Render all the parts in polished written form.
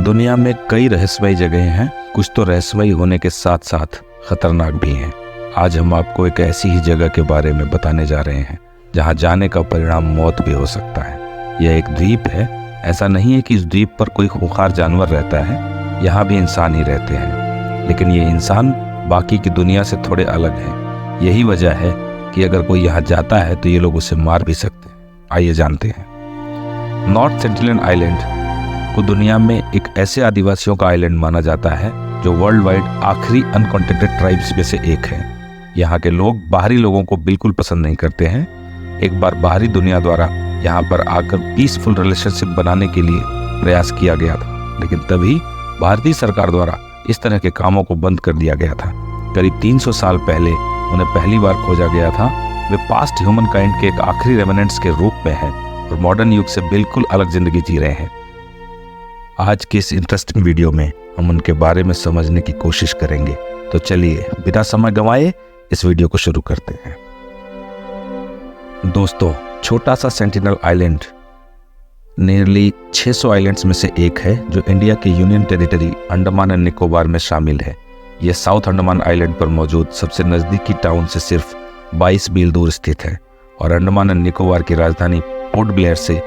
दुनिया में कई रहस्यमयी जगहें हैं, कुछ तो रहस्यमयी होने के साथ साथ खतरनाक भी हैं। आज हम आपको एक ऐसी ही जगह के बारे में बताने जा रहे हैं जहां जाने का परिणाम मौत भी हो सकता है। यह एक द्वीप है। ऐसा नहीं है कि इस द्वीप पर कोई खूंखार जानवर रहता है, यहाँ भी इंसान ही रहते हैं, लेकिन ये इंसान बाकी की दुनिया से थोड़े अलग हैं। यही वजह है कि अगर कोई यहाँ जाता है तो ये लोग उसे मार भी सकते हैं। आइए जानते हैं। नॉर्थ सेंटिनल आइलैंड को दुनिया में एक ऐसे आदिवासियों का आइलैंड माना जाता है जो वर्ल्ड वाइड आखिरी अनकॉन्टेक्टेड ट्राइब्स में से एक है। यहाँ के लोग बाहरी लोगों को बिल्कुल पसंद नहीं करते हैं। एक बार बाहरी दुनिया द्वारा यहाँ पर आकर पीसफुल रिलेशनशिप बनाने के लिए प्रयास किया गया था, लेकिन तभी भारतीय सरकार द्वारा इस तरह के कामों को बंद कर दिया गया था। करीब 300 साल पहले उन्हें पहली बार खोजा गया था। वे पास्ट ह्यूमन काइंड के एक आखिरी रेमिनेंट्स के रूप में हैं और मॉडर्न युग से बिल्कुल अलग जिंदगी जी रहे हैं। आज की इस इंटरेस्टिंग वीडियो में हम उनके बारे में समझने की कोशिश करेंगे। तो चलिए बिना समय गंवाए इस वीडियो को शुरू करते हैं। दोस्तों, छोटा सा सेंटिनल आइलैंड नियरली 600 आइलैंड्स में से एक है जो इंडिया के union territory Andaman and Nicobar में शामिल है। यह साउथ अंडमान आइलैंड पर मौजूद सबसे नज़दीकी टाउन से सिर्फ 22 मील दूर स्थित है और अंडमान एंड निकोबार की राजधानी पोर्ट ब्लेयर से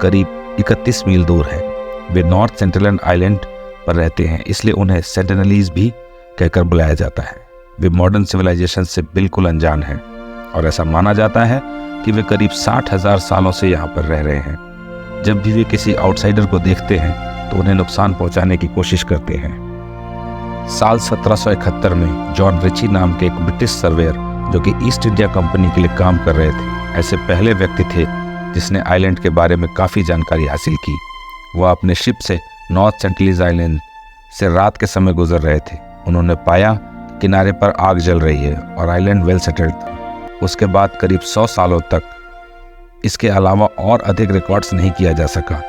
करीब 31 मील दूर है। वे नॉर्थ सेंटिनल आइलैंड पर रहते हैं, इसलिए उन्हें सेंटिनलीज भी कहकर बुलाया जाता है। वे मॉडर्न सिविलाइजेशन से बिल्कुल अनजान हैं और ऐसा माना जाता है कि वे करीब 60,000 सालों से यहाँ पर रह रहे हैं। जब भी वे किसी आउटसाइडर को देखते हैं तो उन्हें नुकसान पहुँचाने की कोशिश करते हैं। साल 1771 में जॉन रिची नाम के एक ब्रिटिश सर्वेयर जो कि ईस्ट इंडिया कंपनी के लिए काम कर रहे थे, ऐसे पहले व्यक्ति थे जिसने आइलैंड के बारे में काफ़ी जानकारी हासिल की। वह अपने शिप से नॉर्थ सेंटिनलीज आइलैंड से रात के समय गुजर रहे थे। उन्होंने पाया किनारे पर आग जल रही है और आइलैंड वेल सेटल्ड था। उसके बाद करीब 100 सालों तक इसके अलावा और अधिक रिकॉर्ड्स नहीं किया जा सका।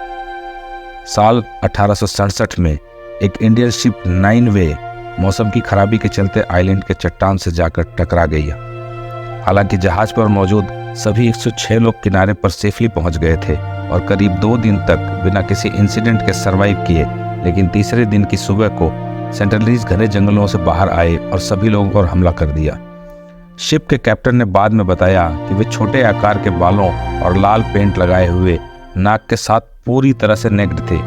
साल 1867 में एक इंडियन शिप 9 वे मौसम की खराबी के चलते आइलैंड के चट्टान से जाकर टकरा गई। हालांकि जहाज पर मौजूद सभी 106 लोग किनारे पर सेफली पहुंच गए थे और करीब 2 दिन तक बिना किसी इंसिडेंट के सरवाइव किए, लेकिन तीसरे दिन की सुबह को सेंटिनलीज घने जंगलों से बाहर आए और सभी लोगों पर हमला कर दिया। शिप के कैप्टन ने बाद में बताया कि वे छोटे आकार के बालों और लाल पेंट लगाए हुए नाक के साथ पूरी तरह से नेक्ड थे।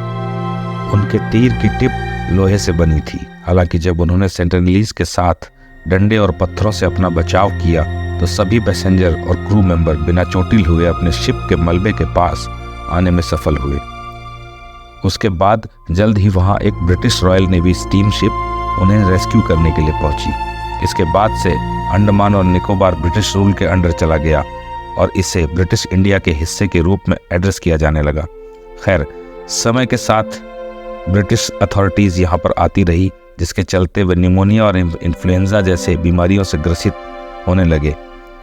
उनके तीर की टिप लोहे से बनी थी। हालांकि जब उन्होंने सेंटिनलीज के साथ डंडे और पत्थरों से अपना बचाव किया तो सभी पैसेंजर और क्रू मेंबर बिना चोटिल हुए अपने शिप के मलबे के पास आने में सफल हुए। उसके बाद जल्द ही वहां एक British royal navy steam ship उन्हें रेस्क्यू करने के लिए पहुंची। इसके बाद से अंडमान और निकोबार ब्रिटिश रूल के अंडर चला गया और इसे ब्रिटिश इंडिया के हिस्से के रूप में एड्रेस किया जाने लगा। खैर, समय के साथ ब्रिटिश अथॉरिटीज़ यहाँ पर आती रही, जिसके चलते वे निमोनिया और इन्फ्लुएंजा जैसे बीमारियों से ग्रसित होने लगे।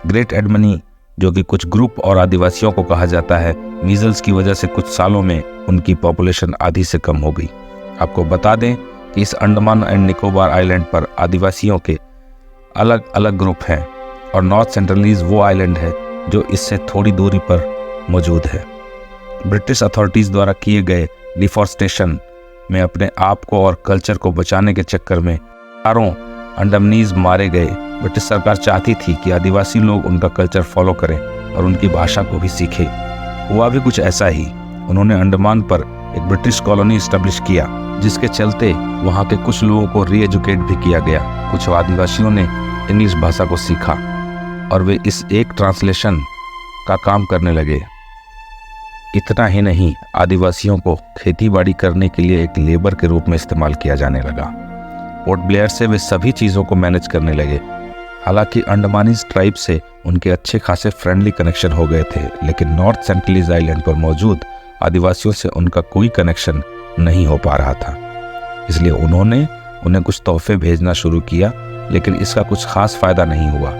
ग्रेट एडमनी, जो कि कुछ ग्रुप और आदिवासियों को कहा जाता है, मीजल्स की वजह से कुछ सालों में उनकी पॉपुलेशन आधी से कम हो गई। आपको बता दें कि इस अंडमान एंड निकोबार आइलैंड पर आदिवासियों के अलग अलग ग्रुप हैं और नॉर्थ सेंटिनलीज वो आइलैंड है जो इससे थोड़ी दूरी पर मौजूद है। ब्रिटिश अथॉरिटीज़ द्वारा किए गए डिफॉरेस्टेशन में अपने आप को और कल्चर को बचाने के चक्कर में हजारों अंडमनीज मारे गए। ब्रिटिश सरकार चाहती थी कि आदिवासी लोग उनका कल्चर फॉलो करें और उनकी भाषा को भी सीखें। हुआ भी कुछ ऐसा ही। उन्होंने अंडमान पर एक ब्रिटिश कॉलोनी इस्टेब्लिश किया, जिसके चलते वहाँ के कुछ लोगों को रीएजुकेट भी किया गया। कुछ आदिवासियों ने इंग्लिश भाषा को सीखा और वे इस एक ट्रांसलेशन का काम करने लगे। इतना ही नहीं, आदिवासियों को खेतीबाड़ी करने के लिए एक लेबर के रूप में इस्तेमाल किया जाने लगा। पोर्ट ब्लेयर से वे सभी चीज़ों को मैनेज करने लगे। हालांकि अंडमानीज ट्राइब से उनके अच्छे खासे फ्रेंडली कनेक्शन हो गए थे, लेकिन नॉर्थ सेंटिनलीज आइलैंड पर मौजूद आदिवासियों से उनका कोई कनेक्शन नहीं हो पा रहा था। इसलिए उन्होंने उन्हें कुछ तोहफे भेजना शुरू किया, लेकिन इसका कुछ खास फायदा नहीं हुआ।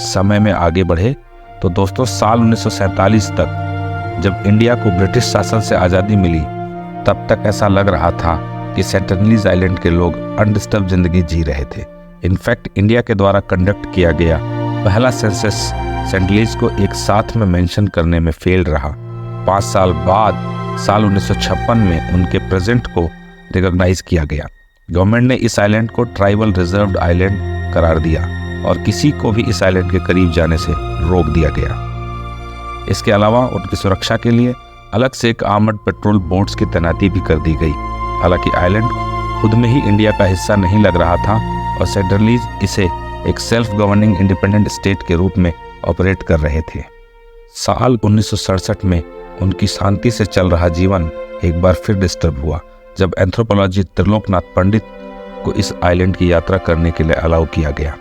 समय में आगे बढ़े तो दोस्तों, साल 1947 तक जब इंडिया को ब्रिटिश शासन से आज़ादी मिली, तब तक ऐसा लग रहा था कि सेंटिनलीज आइलैंड के लोग अनडिस्टर्ब जिंदगी जी रहे थे। इनफैक्ट इंडिया के द्वारा कंडक्ट किया गया पहला सेंसस सेंटिनलीज को एक साथ में मेंशन करने में फेल रहा। 5 साल बाद साल 1956 में उनके प्रेजेंट को रिकॉग्नाइज किया गया। गवर्नमेंट ने इस आइलैंड को ट्राइबल रिजर्व्ड आइलैंड करार दिया और किसी को भी इस आइलैंड के करीब जाने से रोक दिया गया। इसके अलावा उनकी सुरक्षा के लिए अलग से एक आर्मर्ड पेट्रोल बोट्स की तैनाती भी कर दी गई। हालांकि आइलैंड खुद में ही इंडिया का हिस्सा नहीं लग रहा था और सेंट्रलीज इसे एक सेल्फ गवर्निंग इंडिपेंडेंट स्टेट के रूप में ऑपरेट कर रहे थे। साल 1967 में उनकी शांति से चल रहा जीवन एक बार फिर डिस्टर्ब हुआ जब एंथ्रोपोलॉजिस्ट त्रिलोकनाथ पंडित को इस आइलैंड की यात्रा करने के लिए अलाउ किया गया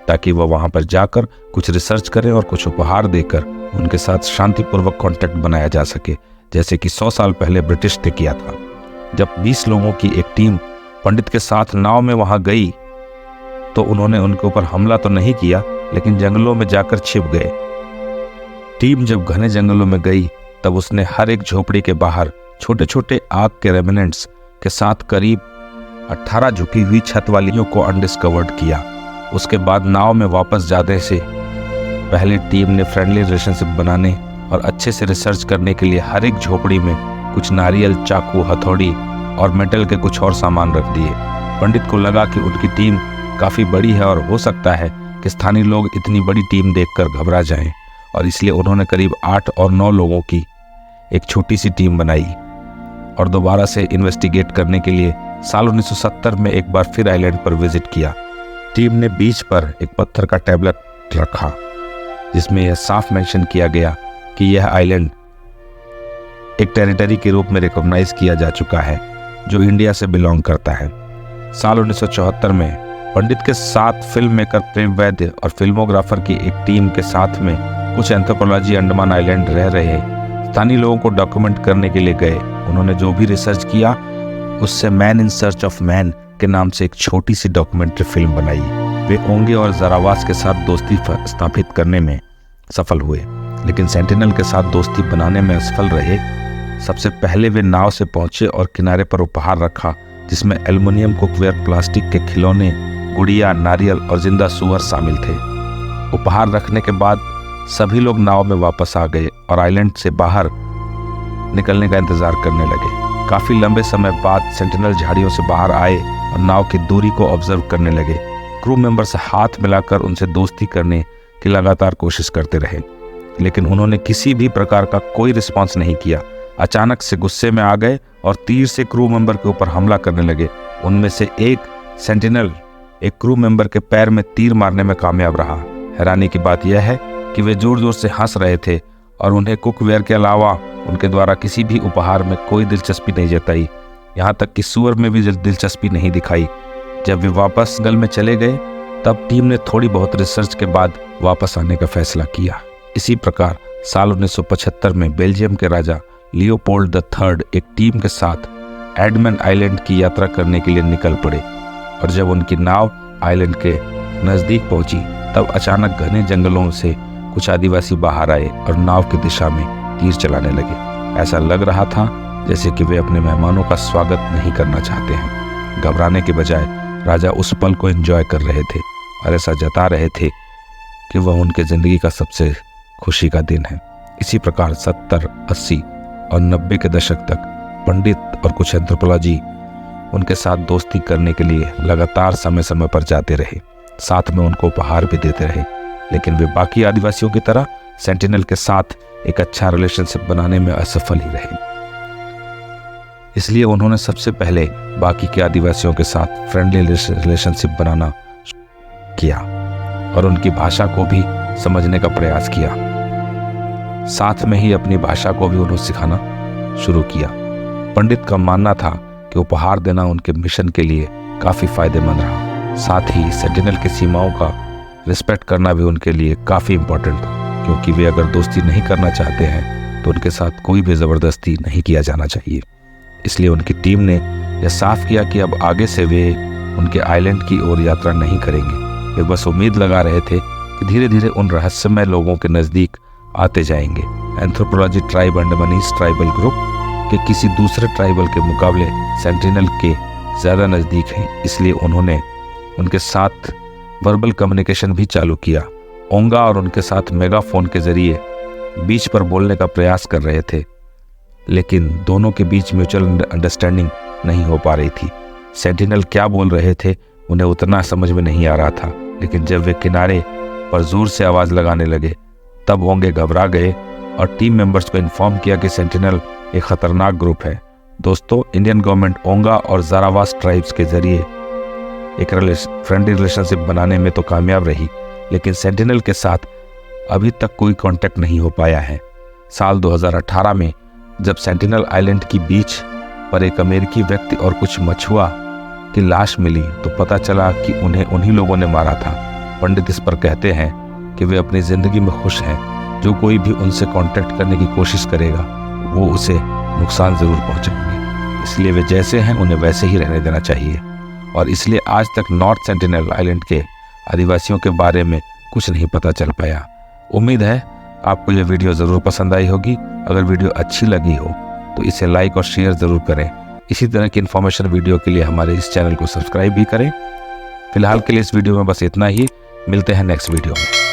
ताकि वह वहां पर जाकर कुछ रिसर्च करें और कुछ उपहार देकर उनके साथ शांतिपूर्वक कांटेक्ट बनाया जा सके, जैसे कि 100 साल पहले ब्रिटिश ने किया था। जब 20 लोगों की एक टीम पंडित के साथ नाव में वहां गई तो उन्होंने उनके ऊपर हमला तो नहीं किया, लेकिन जंगलों में जाकर छिप गए। टीम जब घने जंगलों में गई तब उसने हर एक झोपड़ी के बाहर छोटे छोटे आग के रेमिनेंट्स के साथ करीब 18 झुकी हुई छत वालियों को अनडिस्कवर्ड किया। उसके बाद नाव में वापस जाने से पहले टीम ने फ्रेंडली रिलेशनशिप बनाने और अच्छे से रिसर्च करने के लिए हर एक झोपड़ी में कुछ नारियल, चाकू, हथौड़ी और मेटल के कुछ और सामान रख दिए। पंडित को लगा कि उनकी टीम काफ़ी बड़ी है और हो सकता है कि स्थानीय लोग इतनी बड़ी टीम देखकर घबरा जाएं, और इसलिए उन्होंने करीब 8 और 9 लोगों की एक छोटी सी टीम बनाई और दोबारा से इन्वेस्टिगेट करने के लिए साल 1970 में एक बार फिर आइलैंड पर विजिट किया। टीम ने बीच पर एक पत्थर का टैबलेट रखा जिसमें यह साफ मेंशन किया गया कि यह आइलैंड एक टेरिटरी के रूप में रिकॉग्नाइज किया जा चुका है जो इंडिया से बिलोंग करता है। साल 1974 में पंडित के साथ फिल्म मेकर प्रेम वैद्य और फिल्मोग्राफर की एक टीम के साथ में कुछ एंथ्रोपोलॉजी अंडमान आइलैंड रह रहे स्थानीय लोगों को डॉक्यूमेंट करने के लिए गए। उन्होंने जो भी रिसर्च किया उससे man in search of man के नाम से एक छोटी सी डॉक्यूमेंट्री फिल्म बनाई। वे ओंगे और जरावास के साथ दोस्ती स्थापित करने में सफल हुए, लेकिन सेंटिनल के साथ दोस्ती बनाने में असफल रहे। सबसे पहले वे नाव से पहुंचे और किनारे पर उपहार रखा जिसमें एल्युमिनियम कुकवेयर, प्लास्टिक के खिलौने, गुड़िया, नारियल और जिंदा सुअर शामिल थे। उपहार रखने के बाद सभी लोग नाव में वापस आ गए और आइलैंड से बाहर निकलने का इंतजार करने लगे। काफी लंबे समय बाद सेंटिनल झाड़ियों से बाहर आए और नाव की दूरी को ऑब्जर्व करने लगे। क्रू मेंबर से हाथ मिलाकर उनसे दोस्ती करने की लगातार कोशिश करते रहे, लेकिन उन्होंने किसी भी प्रकार का कोई रिस्पांस नहीं किया। अचानक से गुस्से में आ गए और तीर से क्रू मेंबर के ऊपर हमला करने लगे। उनमें से एक सेंटिनल एक क्रू मेंबर के पैर में तीर मारने में कामयाब रहा। हैरानी की बात यह है कि वे जोर जोर से हंस रहे थे और उन्हें कुकवेयर के अलावा उनके द्वारा किसी भी उपहार में कोई दिलचस्पी नहीं जताई, यहाँ तक कि सुअर में भी दिलचस्पी नहीं दिखाई। जब वे वापस जंगल में चले गए तब टीम ने थोड़ी बहुत रिसर्च के बाद वापस आने का फैसला किया। इसी प्रकार साल 1975 में बेल्जियम के राजा लियोपोल्ड III एक टीम के साथ एडमन आइलैंड की यात्रा करने के लिए निकल पड़े, और जब उनकी नाव आइलैंड के नज़दीक पहुंची तब अचानक घने जंगलों से कुछ आदिवासी बाहर आए और नाव की दिशा में तीर चलाने लगे। ऐसा लग रहा था जैसे कि वे अपने मेहमानों का स्वागत नहीं करना चाहते हैं। घबराने के बजाय राजा उस पल को एंजॉय कर रहे थे और ऐसा जता रहे थे कि वह उनके ज़िंदगी का सबसे खुशी का दिन है। इसी प्रकार 70, 80 और 90 के दशक तक पंडित और कुछ एंथ्रोपोलॉजी उनके साथ दोस्ती करने के लिए लगातार समय समय पर जाते रहे, साथ में उनको उपहार भी देते रहे, लेकिन वे बाकी आदिवासियों की तरह सेंटिनल के साथ एक अच्छा रिलेशनशिप बनाने में असफल ही रहे। इसलिए उन्होंने सबसे पहले बाकी के आदिवासियों के साथ फ्रेंडली रिलेशनशिप बनाना किया और उनकी भाषा को भी समझने का प्रयास किया। साथ में ही अपनी भाषा को भी उन्हें सिखाना शुरू किया। पंडित का मानना था कि उपहार देना उनके मिशन के लिए काफ़ी फायदेमंद रहा। साथ ही सेंटिनल की सीमाओं का रिस्पेक्ट करना भी उनके लिए काफ़ी इम्पोर्टेंट था, क्योंकि वे अगर दोस्ती नहीं करना चाहते हैं तो उनके साथ कोई भी ज़बरदस्ती नहीं किया जाना चाहिए। इसलिए उनकी टीम ने यह साफ किया कि अब आगे से वे उनके आइलैंड की ओर यात्रा नहीं करेंगे। वे बस उम्मीद लगा रहे थे कि धीरे धीरे उन रहस्यमय लोगों के नज़दीक आते जाएंगे। Anthropology tribe Andamanese tribal group के किसी दूसरे ट्राइबल के मुकाबले सेंटिनल के ज़्यादा नज़दीक हैं, इसलिए उन्होंने उनके साथ वर्बल कम्युनिकेशन भी चालू किया। ओंगा और उनके साथ मेगाफोन के जरिए बीच पर बोलने का प्रयास कर रहे थे। लेकिन दोनों के बीच म्यूचुअल अंडरस्टैंडिंग नहीं हो पा रही थी। सेंटिनल क्या बोल रहे थे उन्हें उतना समझ में नहीं आ रहा था, लेकिन जब वे किनारे पर जोर से आवाज़ लगाने लगे तब ओंगे घबरा गए और टीम मेंबर्स को इन्फॉर्म किया कि सेंटिनल एक खतरनाक ग्रुप है। दोस्तों, इंडियन गवर्नमेंट ओंगा और जारावास ट्राइब्स के जरिए एक फ्रेंडली रिलेशनशिप बनाने में तो कामयाब रही, लेकिन सेंटिनल के साथ अभी तक कोई कांटेक्ट नहीं हो पाया है। साल 2018 में जब सेंटिनल आइलैंड की बीच पर एक अमेरिकी व्यक्ति और कुछ मछुआ की लाश मिली तो पता चला कि उन्हें उन्हीं लोगों ने मारा था। पंडित इस पर कहते हैं कि वे अपनी ज़िंदगी में खुश हैं। जो कोई भी उनसे कांटेक्ट करने की कोशिश करेगा वो उसे नुकसान ज़रूर पहुंचाएंगे, इसलिए वे जैसे हैं उन्हें वैसे ही रहने देना चाहिए। और इसलिए आज तक नॉर्थ सेंटिनल आइलैंड के आदिवासियों के बारे में कुछ नहीं पता चल पाया। उम्मीद है आपको यह वीडियो ज़रूर पसंद आई होगी। अगर वीडियो अच्छी लगी हो तो इसे लाइक और शेयर ज़रूर करें। इसी तरह की इन्फॉर्मेशन वीडियो के लिए हमारे इस चैनल को सब्सक्राइब भी करें। फिलहाल के लिए इस वीडियो में बस इतना ही। मिलते हैं नेक्स्ट वीडियो में।